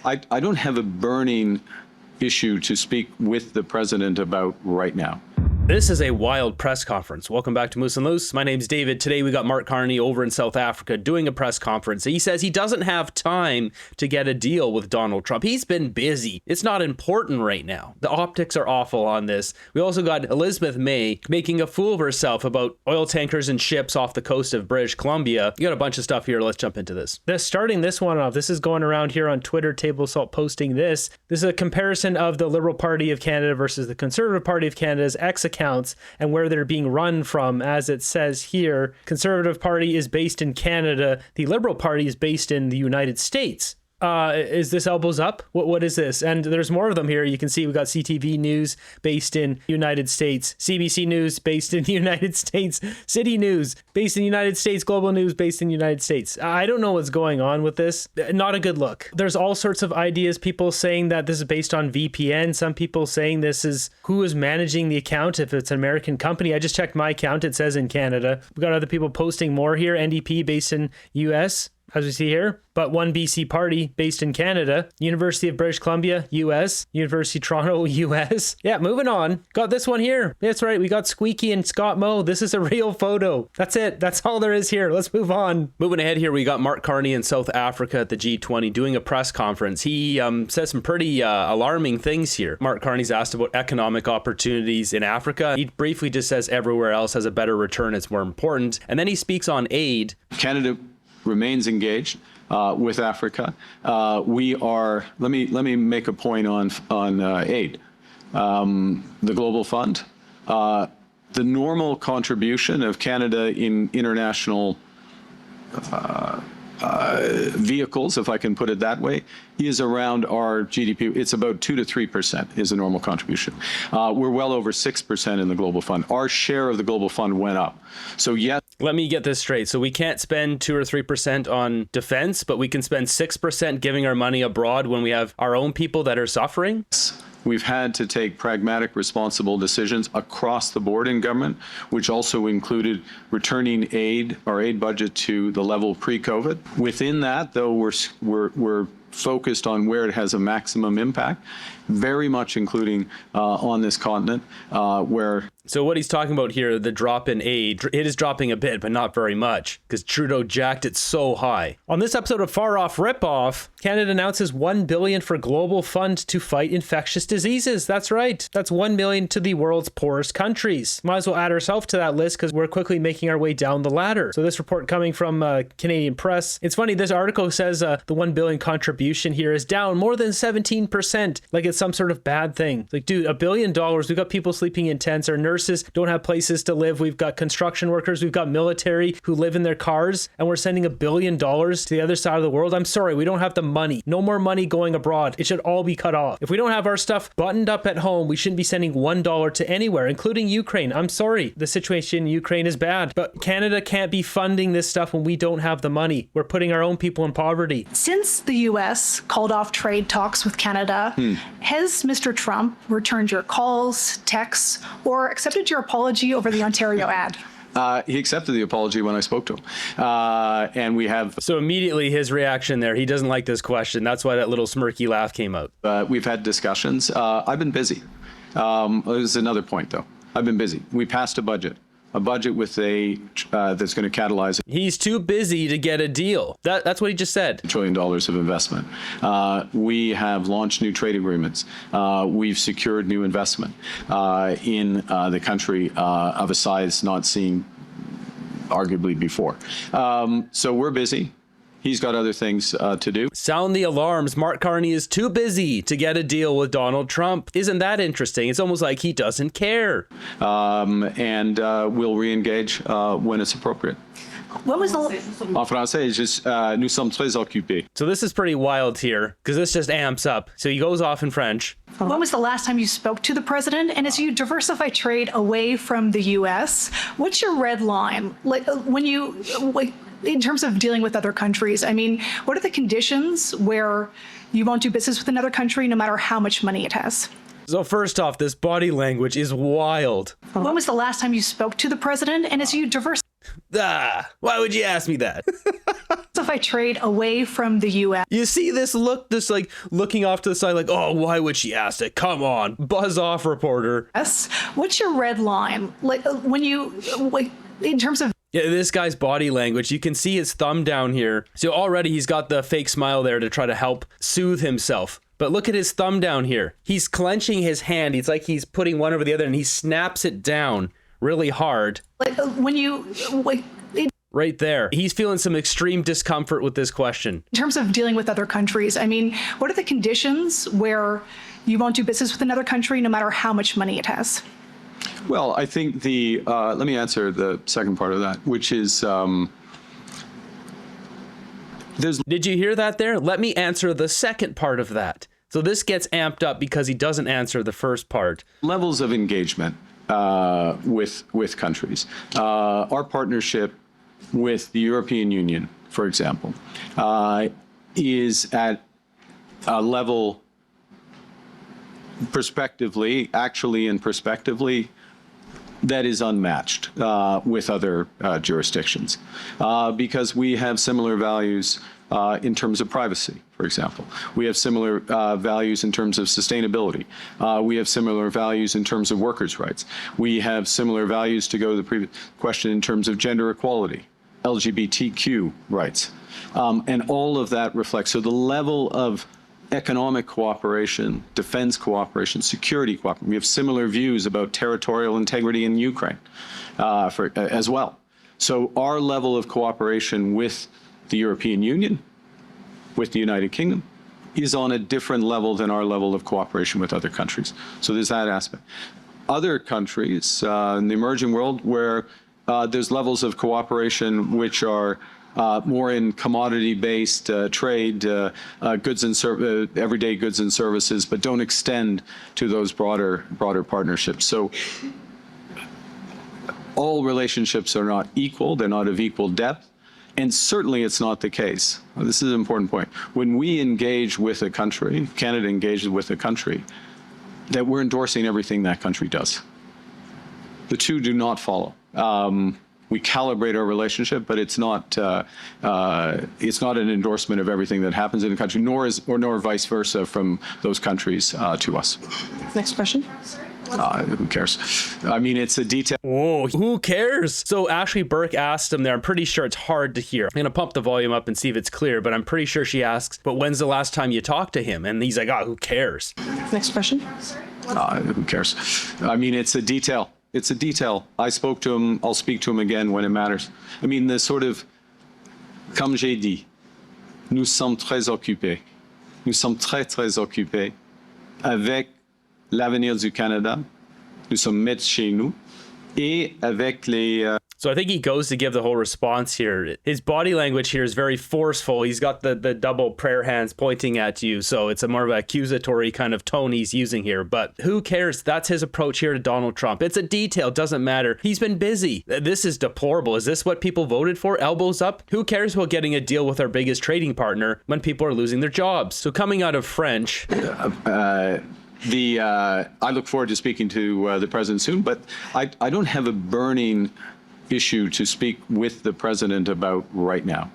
I don't have a burning issue to speak with the president about right now. This is a wild press conference. Welcome back to Moose and Loose. My name's David. Today we got Mark Carney over in South Africa doing a press conference. He says he doesn't have time to get a deal with Donald Trump. He's been busy. It's not important right now. The optics are awful on this. We also got Elizabeth May making a fool of herself about oil tankers and ships off the coast of British Columbia. You got a bunch of stuff here. Let's jump into this. Starting this one off, this is going around here on Twitter, Table Salt posting this. This is a comparison of the Liberal Party of Canada versus the Conservative Party of Canada's accounts and where they're being run from. As it says here, Conservative Party is based in Canada. The Liberal Party is based in the United States. Is this elbows up? What is this? And there's more of them here. You can see we got CTV News based in United States, CBC News based in the United States, City News based in the United States, Global News based in the United States. I don't know what's going on with this. Not a good look. There's all sorts of ideas. People saying that this is based on VPN. Some people saying this is who is managing the account. If it's an American company, I just checked my account. It says in Canada. We got other people posting more here. NDP based in US. As we see here, but one BC party based in Canada, University of British Columbia, US, University of Toronto, US. Yeah, moving on. Got this one here. That's right. We got Squeaky and Scott Moe. This is a real photo. That's it. That's all there is here. Let's move on. Moving ahead here, we got Mark Carney in South Africa at the G20 doing a press conference. He says some pretty alarming things here. Mark Carney's asked about economic opportunities in Africa. He briefly just says everywhere else has a better return. It's more important. And then he speaks on aid. Canada remains engaged with Africa. We are. Let me make a point on aid. The Global Fund, the normal contribution of Canada in international vehicles, if I can put it that way, is around our GDP. It's about 2 to 3% is a normal contribution. We're well over 6% in the Global Fund. Our share of the Global Fund went up. So yes. Let me get this straight. So we can't spend 2 or 3% on defense, but we can spend 6% giving our money abroad when we have our own people that are suffering? We've had to take pragmatic, responsible decisions across the board in government, which also included returning our aid budget to the level pre-COVID. Within that, though, we're focused on where it has a maximum impact, very much including on this continent where... So what he's talking about here, the drop in aid, it is dropping a bit, but not very much, because Trudeau jacked it so high. On this episode of Far Off Ripoff, Canada announces $1 billion for Global Fund to fight infectious diseases. That's right. That's $1 billion to the world's poorest countries. Might as well add ourselves to that list because we're quickly making our way down the ladder. So this report coming from Canadian Press. It's funny, this article says the $1 billion contribution here is down more than 17%, like it's some sort of bad thing. It's like, dude, $1 billion, we've got people sleeping in tents, our nurses don't have places to live, we've got construction workers, we've got military who live in their cars, and we're sending $1 billion to the other side of the world. I'm sorry, we don't have the money. No more money going abroad. It should all be cut off. If we don't have our stuff buttoned up at home, we shouldn't be sending $1 to anywhere, including Ukraine. I'm sorry, the situation in Ukraine is bad, but Canada can't be funding this stuff when we don't have the money. We're putting our own people in poverty. Since the U.S. called off trade talks with Canada, has Mr. Trump returned your calls, texts, or accepted your apology over the Ontario ad? He accepted the apology when I spoke to him. And we have... So immediately his reaction there, he doesn't like this question. That's why that little smirky laugh came out. We've had discussions. I've been busy. There's another point, though. I've been busy. We passed a budget with that's going to catalyze. He's too busy to get a deal. That's what he just said. $1 trillion of investment. We have launched new trade agreements. We've secured new investment in the country of a size not seen arguably before. So we're busy. He's got other things to do. Sound the alarms. Mark Carney is too busy to get a deal with Donald Trump. Isn't that interesting? It's almost like he doesn't care. And we'll re-engage when it's appropriate. What was the... En français, nous sommes très occupés. So this is pretty wild here, because this just amps up. So he goes off in French. When was the last time you spoke to the president? And as you diversify trade away from the U.S., what's your red line? Like when you... in terms of dealing with other countries, I mean, what are the conditions where you won't do business with another country no matter how much money it has? So first off, this body language is wild. When was the last time you spoke to the president? And as you diversify... Why would you ask me that? If I trade away from the U.S. You see this look, this like looking off to the side like, oh, why would she ask it? Come on, buzz off, reporter. What's your red line? In terms of Yeah, this guy's body language, you can see his thumb down here. So already he's got the fake smile there to try to help soothe himself. But look at his thumb down here. He's clenching his hand. He's like he's putting one over the other and he snaps it down really hard. Right there. He's feeling some extreme discomfort with this question. In terms of dealing with other countries, I mean, what are the conditions where you won't do business with another country no matter how much money it has? Well, I think let me answer the second part of that, which is Did you hear that there? Let me answer the second part of that. So this gets amped up because he doesn't answer the first part. levels of engagement with countries. Our partnership with the European Union, for example, is at a level prospectively that is unmatched with other jurisdictions because we have similar values in terms of privacy, for example. We have similar values in terms of sustainability. We have similar values in terms of workers' rights. We have similar values, to go to the previous question, in terms of gender equality, LGBTQ rights. And all of that reflects, so the level of economic cooperation, defense cooperation, security cooperation. We have similar views about territorial integrity in Ukraine as well. So our level of cooperation with the European Union, with the United Kingdom, is on a different level than our level of cooperation with other countries. So there's that aspect. Other countries in the emerging world where there's levels of cooperation which are more in commodity-based trade, goods and everyday goods and services, but don't extend to those broader partnerships. So all relationships are not equal; they're not of equal depth, and certainly it's not the case. This is an important point. When we engage with a country, Canada engages with a country, that we're endorsing everything that country does. The two do not follow. We calibrate our relationship, but it's not an endorsement of everything that happens in a country, nor vice versa from those countries to us. Next question. Who cares? I mean, it's a detail. Whoa, who cares? So Ashley Burke asked him there, I'm pretty sure it's hard to hear. I'm going to pump the volume up and see if it's clear, but I'm pretty sure she asks, but when's the last time you talked to him? And he's like, who cares? Next question. Who cares? I mean, it's a detail. It's a detail. I spoke to him. I'll speak to him again when it matters. I mean, the sort of, comme j'ai dit, nous sommes très occupés. Nous sommes très, très occupés avec l'avenir du Canada. Nous sommes maîtres chez nous et avec les... So I think he goes to give the whole response here. His body language here is very forceful. He's got the double prayer hands pointing at you. So it's a more of an accusatory kind of tone he's using here. But who cares? That's his approach here to Donald Trump. It's a detail. Doesn't matter. He's been busy. This is deplorable. Is this what people voted for? Elbows up? Who cares about getting a deal with our biggest trading partner when people are losing their jobs? So coming out of French... I look forward to speaking to the president soon, but I don't have a burning issue to speak with the president about right now.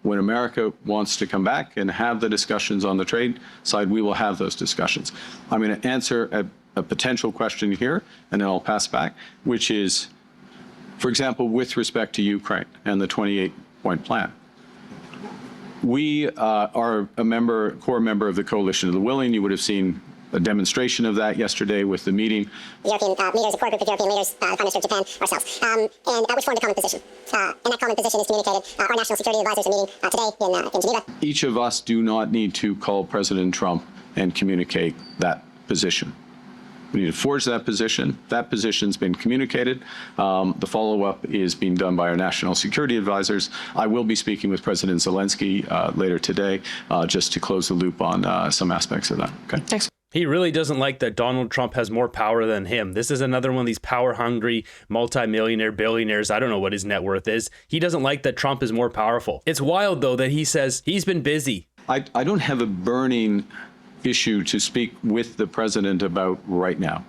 When America wants to come back and have the discussions on the trade side, we will have those discussions. I'm going to answer a potential question here, and then I'll pass back, which is, for example, with respect to Ukraine and the 28-point plan. We are a core member of the Coalition of the Willing. You would have seen a demonstration of that yesterday with the meeting. European leaders, a core group of European leaders, the Prime Minister of Japan, ourselves, and which formed a common position. And that common position is communicated. Our national security advisors are meeting today in Geneva. Each of us do not need to call President Trump and communicate that position. We need to forge that position. That position's been communicated. The follow-up is being done by our national security advisors. I will be speaking with President Zelensky later today just to close the loop on some aspects of that. Okay. Thanks. He really doesn't like that Donald Trump has more power than him. This is another one of these power-hungry multimillionaire billionaires. I don't know what his net worth is. He doesn't like that Trump is more powerful. It's wild, though, that he says he's been busy. I don't have a burning issue to speak with the president about right now.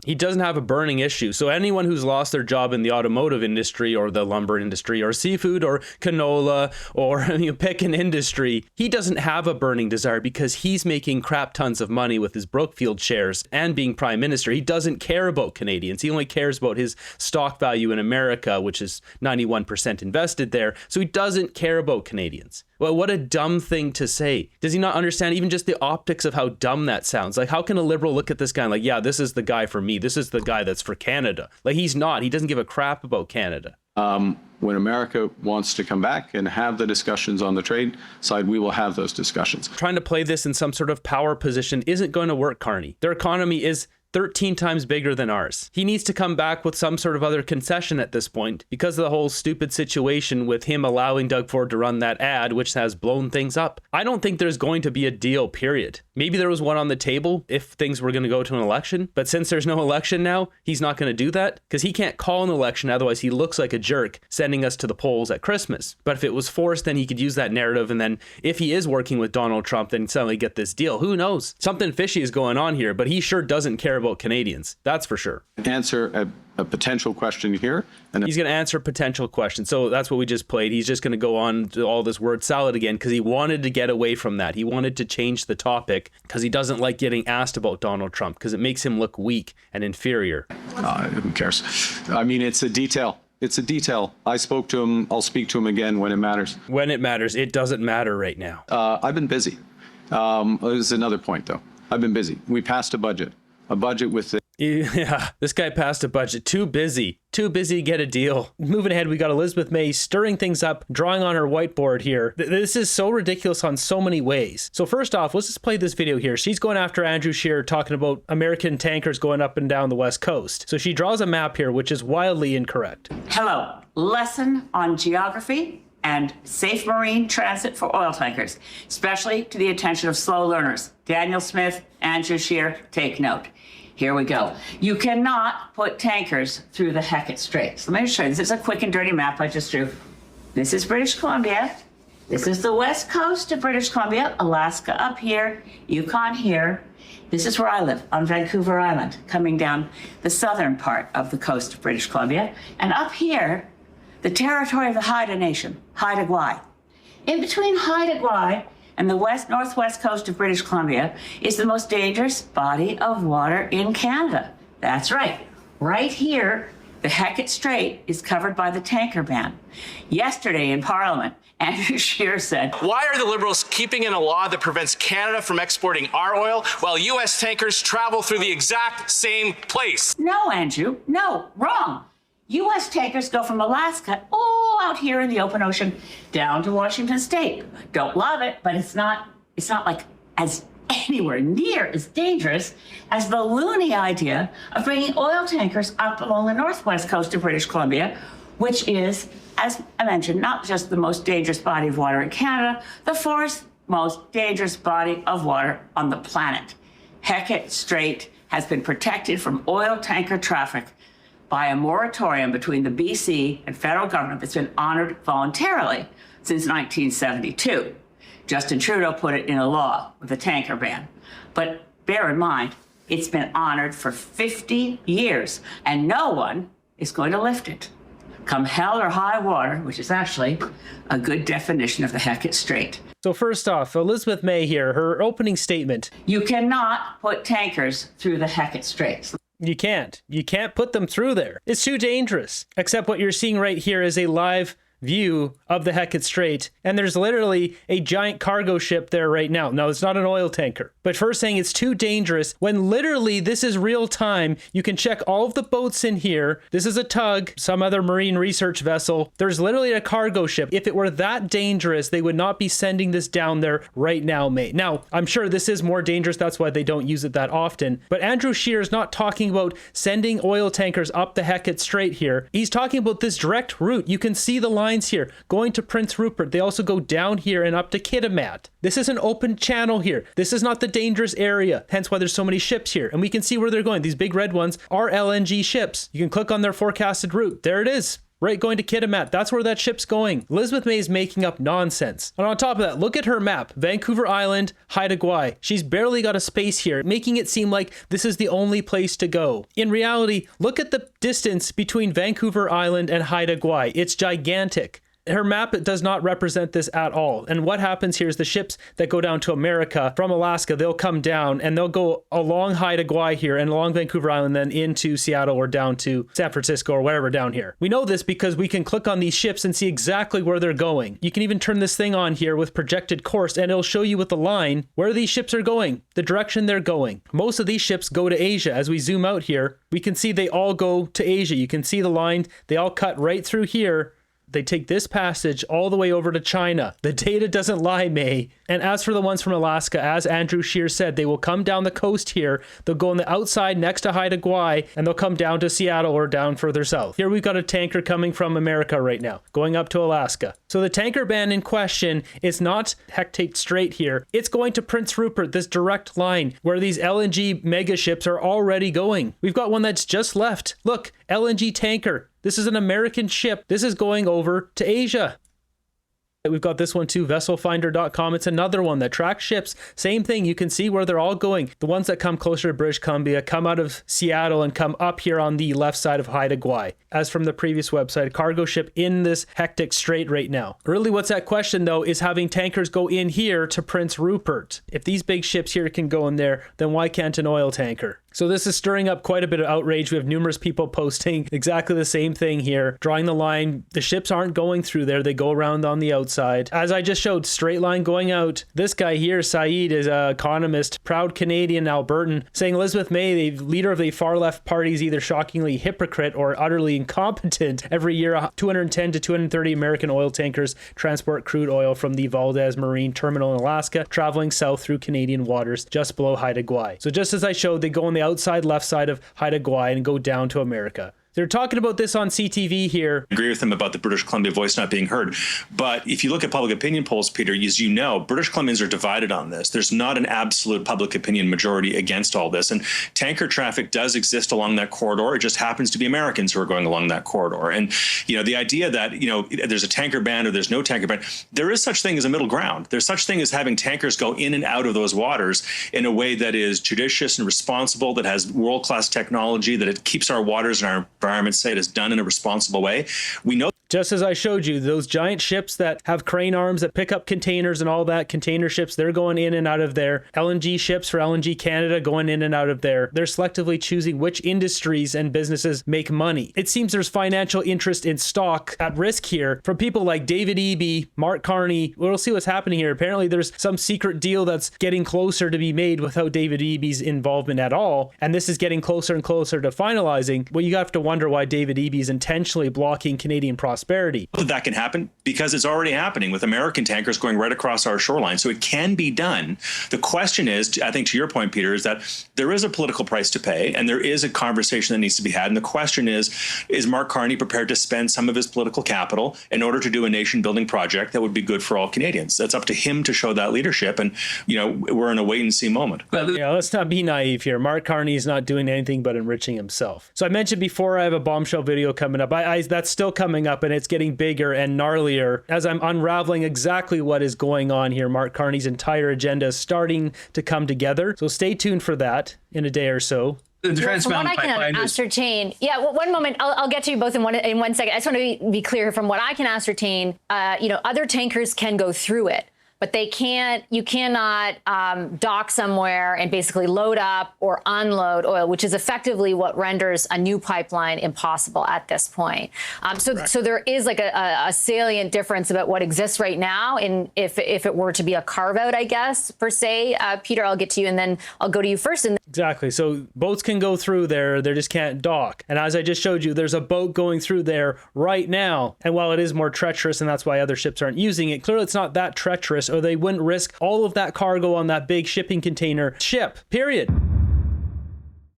He doesn't have a burning issue. So anyone who's lost their job in the automotive industry or the lumber industry or seafood or canola or pick an industry, he doesn't have a burning desire because he's making crap tons of money with his Brookfield shares and being prime minister. He doesn't care about Canadians. He only cares about his stock value in America, which is 91% invested there. So he doesn't care about Canadians. Well, what a dumb thing to say. Does he not understand even just the optics of how dumb that sounds? Like, how can a liberal look at this guy and like, yeah, this is the guy for me. This is the guy that's for Canada. Like, he's not. He doesn't give a crap about Canada. When America wants to come back and have the discussions on the trade side, we will have those discussions. Trying to play this in some sort of power position isn't going to work, Carney. Their economy is 13 times bigger than ours. He needs to come back with some sort of other concession at this point because of the whole stupid situation with him allowing Doug Ford to run that ad, which has blown things up. I don't think there's going to be a deal, period. Maybe there was one on the table if things were going to go to an election, but since there's no election now, he's not going to do that because he can't call an election. Otherwise, he looks like a jerk sending us to the polls at Christmas. But if it was forced, then he could use that narrative. And then if he is working with Donald Trump, then suddenly get this deal. Who knows? Something fishy is going on here, but he sure doesn't care about Canadians. That's for sure. Answer a potential question here. And he's going to answer potential questions. So that's what we just played. He's just going to go on to all this word salad again because he wanted to get away from that. He wanted to change the topic because he doesn't like getting asked about Donald Trump because it makes him look weak and inferior. Who cares? I mean, it's a detail. It's a detail. I spoke to him. I'll speak to him again when it matters. When it matters. It doesn't matter right now. I've been busy. There's another point, though. I've been busy. We passed a budget with the... Yeah, this guy passed a budget. Too busy to get a deal. Moving ahead, we got Elizabeth May stirring things up, drawing on her whiteboard here. This is so ridiculous on so many ways. So first off, let's just play this video here. She's going after Andrew Scheer, talking about American tankers going up and down the West Coast. So she draws a map here, which is wildly incorrect. Hello, lesson on geography and safe marine transit for oil tankers, especially to the attention of slow learners. Daniel Smith, Andrew Scheer, take note. Here we go. You cannot put tankers through the Hecate Strait. So let me show you. This is a quick and dirty map I just drew. This is British Columbia. This is the west coast of British Columbia, Alaska up here, Yukon here. This is where I live, on Vancouver Island, coming down the southern part of the coast of British Columbia. And up here, the territory of the Haida Nation, Haida Gwaii. In between Haida Gwaii and the northwest coast of British Columbia is the most dangerous body of water in Canada. That's right. Right here, the Hecate Strait is covered by the tanker ban. Yesterday in Parliament, Andrew Scheer said, "Why are the Liberals keeping in a law that prevents Canada from exporting our oil while U.S. tankers travel through the exact same place?" No, Andrew, no, wrong. U.S. tankers go from Alaska all out here in the open ocean down to Washington State. Don't love it, but it's not like as anywhere near as dangerous as the loony idea of bringing oil tankers up along the northwest coast of British Columbia, which is, as I mentioned, not just the most dangerous body of water in Canada, the fourth most dangerous body of water on the planet. Hecate Strait has been protected from oil tanker traffic by a moratorium between the BC and federal government that's been honored voluntarily since 1972. Justin Trudeau put it in a law with a tanker ban. But bear in mind, it's been honored for 50 years, and no one is going to lift it. Come hell or high water, which is actually a good definition of the Hecate Strait. So first off, Elizabeth May here, her opening statement. You cannot put tankers through the Hecate Strait. You can't put them through there. It's too dangerous. Except what you're seeing right here is a live view of the Hecate Strait, and there's literally a giant cargo ship there right now. Now, it's not an oil tanker, but first saying it's too dangerous when literally this is real time. You can check all of the boats in here. This is a tug, some other marine research vessel. There's literally a cargo ship. If it were that dangerous, they would not be sending this down there right now, mate. Now, I'm sure this is more dangerous. That's why they don't use it that often. But Andrew Scheer is not talking about sending oil tankers up the Hecate Strait here. He's talking about this direct route. You can see the lines here going to Prince Rupert. They also go down here and up to Kitimat. This is an open channel here. This is not the dangerous area, hence why there's so many ships here. And we can see where they're going. These big red ones are LNG ships. You can click on their forecasted route. There it is. right, going to Kitimat. That's where that ship's going. Elizabeth May is making up nonsense. And on top of that, look at her map. Vancouver Island, Haida Gwaii. She's barely got a space here, making it seem like this is the only place to go. In reality, look at the distance between Vancouver Island and Haida Gwaii. It's gigantic. Her map does not represent this at all. And what happens here is the ships that go down to America from Alaska, they'll come down and they'll go along Haida Gwaii here and along Vancouver Island, then into Seattle or down to San Francisco or wherever down here. We know this because we can click on these ships and see exactly where they're going. You can even turn this thing on here with projected course and it'll show you with the line where these ships are going, the direction they're going. Most of these ships go to Asia. As we zoom out here, we can see they all go to Asia. You can see the line, they all cut right through here. They take this passage all the way over to China. The data doesn't lie, May. And as for the ones from Alaska, as Andrew Scheer said, they will come down the coast here. They'll go on the outside next to Haida Gwaii, and they'll come down to Seattle or down further south. Here we've got a tanker coming from America right now, going up to Alaska. So the tanker ban in question is not Hecate Strait here. It's going to Prince Rupert, this direct line where these LNG megaships are already going. We've got one that's just left. Look, LNG tanker. This is an American ship. This is going over to Asia. We've got this one too, vesselfinder.com. It's another one that tracks ships. Same thing. You can see where they're all going. The ones that come closer to British Columbia come out of Seattle and come up here on the left side of Haida Gwaii. As from the previous website, a cargo ship in this hectic strait right now. Really what's at question though is having tankers go in here to Prince Rupert. If these big ships here can go in there, then why can't an oil tanker? So this is stirring up quite a bit of outrage. We have numerous people posting exactly the same thing here, drawing the line. The ships aren't going through there. They go around on the outside. As I just showed, straight line going out. This guy here, Saeed, is an economist, proud Canadian Albertan, saying Elizabeth May, the leader of the far left party, is either shockingly hypocrite or utterly incompetent. Every year, 210 to 230 American oil tankers transport crude oil from the Valdez Marine Terminal in Alaska, traveling south through Canadian waters just below Haida Gwaii. So just as I showed, they go on the outside left side of Haida Gwaii and go down to America. They're talking about this on CTV here. I agree with them about the British Columbia voice not being heard. But if you look at public opinion polls, Peter, as you know, British Columbians are divided on this. There's not an absolute public opinion majority against all this. And tanker traffic does exist along that corridor. It just happens to be Americans who are going along that corridor. And, the idea that, there's a tanker ban or there's no tanker ban, there is such thing as a middle ground. There's such thing as having tankers go in and out of those waters in a way that is judicious and responsible, that has world-class technology, that it keeps our waters and our environment say it is done in a responsible way. We know. Just as I showed you, those giant ships that have crane arms that pick up containers and all that, container ships, they're going in and out of there. LNG ships for LNG Canada going in and out of there. They're selectively choosing which industries and businesses make money. It seems there's financial interest in stock at risk here from people like David Eby, Mark Carney. We'll see what's happening here. Apparently there's some secret deal that's getting closer to be made without David Eby's involvement at all. And this is getting closer and closer to finalizing. Well, you have to wonder why David Eby is intentionally blocking Canadian prosperity. That can happen because it's already happening with American tankers going right across our shoreline. So it can be done. The question is, I think to your point, Peter, is that there is a political price to pay and there is a conversation that needs to be had. And the question is Mark Carney prepared to spend some of his political capital in order to do a nation building project that would be good for all Canadians? That's up to him to show that leadership. And, we're in a wait and see moment. Yeah, let's not be naive here. Mark Carney is not doing anything but enriching himself. So I mentioned before I have a bombshell video coming up. That's still coming up and it's getting bigger and gnarlier as I'm unraveling exactly what is going on here. Mark Carney's entire agenda is starting to come together. So stay tuned for that in a day or so. From what I can ascertain, one moment, I'll get to you both in one second. I just want to be clear. From what I can ascertain, other tankers can go through it, but you cannot dock somewhere and basically load up or unload oil, which is effectively what renders a new pipeline impossible at this point. So there is like a salient difference about what exists right now. And if it were to be a carve out, I guess, per se, Peter, I'll get to you and then I'll go to you first. Exactly. So boats can go through there. They just can't dock. And as I just showed you, there's a boat going through there right now. And while it is more treacherous and that's why other ships aren't using it, clearly it's not that treacherous or they wouldn't risk all of that cargo on that big shipping container ship, period.